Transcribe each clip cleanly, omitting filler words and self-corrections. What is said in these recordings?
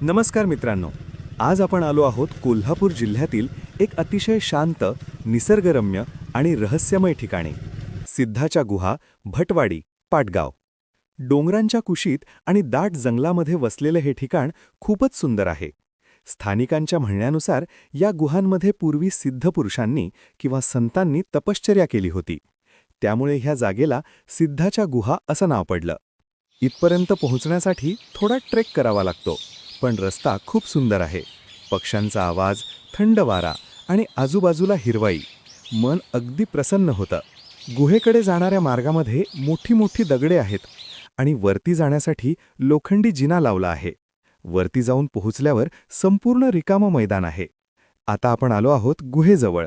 नमस्कार मित्रांनो. आज आपण आलो आहोत कोल्हापूर जिल्ह्यातील एक अतिशय शांत, निसर्गरम्य आणि रहस्यमय ठिकाणी. सिद्धाच्या गुहा, भटवाडी, पाटगाव. डोंगरांच्या कुशीत आणि दाट जंगलामध्ये वसलेले हे ठिकाण खूपच सुंदर आहे. स्थानिकांच्या म्हणण्यानुसार या गुहांमध्ये पूर्वी सिद्ध पुरुषांनी किंवा संतांनी तपश्चर्या केली होती. त्यामुळे ह्या जागेला सिद्धाच्या गुहा असं नाव पडलं. इथपर्यंत पोहोचण्यासाठी थोडा ट्रेक करावा लागतो, पण रस्ता खूप सुंदर आहे. पक्ष्यांचा आवाज, थंड वारा आणि आजूबाजूला हिरवाई, मन अगदी प्रसन्न होतं. गुहेकडे जाणाऱ्या मार्गामध्ये मोठी मोठी दगडे आहेत आणि वरती जाण्यासाठी लोखंडी जिना लावला आहे. वरती जाऊन पोहोचल्यावर संपूर्ण रिकामं मैदान आहे. आता आपण आलो आहोत गुहेजवळ.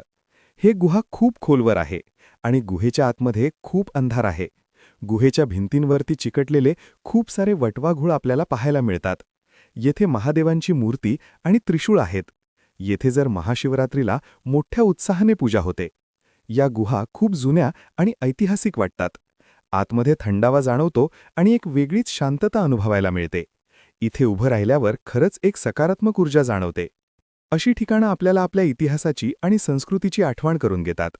हे गुहा खूप खोलवर आहे आणि गुहेच्या आतमध्ये खूप अंधार आहे. गुहेच्या भिंतींवरती चिकटलेले खूप सारे वटवाघूळ आपल्याला पाहायला मिळतात. येथे महादेवांची मूर्ती आणि त्रिशूळ आहेत. येथे जर महाशिवरात्रीला मोठ्या उत्साहाने पूजा होते. या गुहा खूप जुन्या आणि ऐतिहासिक वाटतात. आतमध्ये थंडावा जाणवतो आणि एक वेगळीच शांतता अनुभवायला मिळते. इथे उभं राहिल्यावर खरंच एक सकारात्मक ऊर्जा जाणवते. अशी ठिकाणं आपल्याला आपल्या इतिहासाची आणि संस्कृतीची आठवण करून घेतात.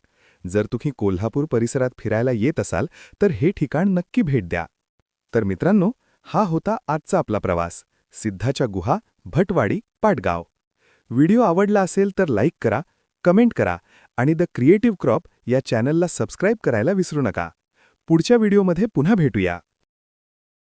जर तुम्ही कोल्हापूर परिसरात फिरायला येत असाल तर हे ठिकाण नक्की भेट द्या. तर मित्रांनो, हा होता आजचा आपला प्रवास. सिद्धाच्या गुहा, भटवाडी, पाटगाव. व्हिडिओ आवडला असेल तर लाईक करा, कमेंट करा आणि द क्रिएटिव्ह क्रॉप या चॅनलला सबस्क्राईब करायला विसरू नका. पुढच्या व्हिडिओमध्ये पुन्हा भेटूया.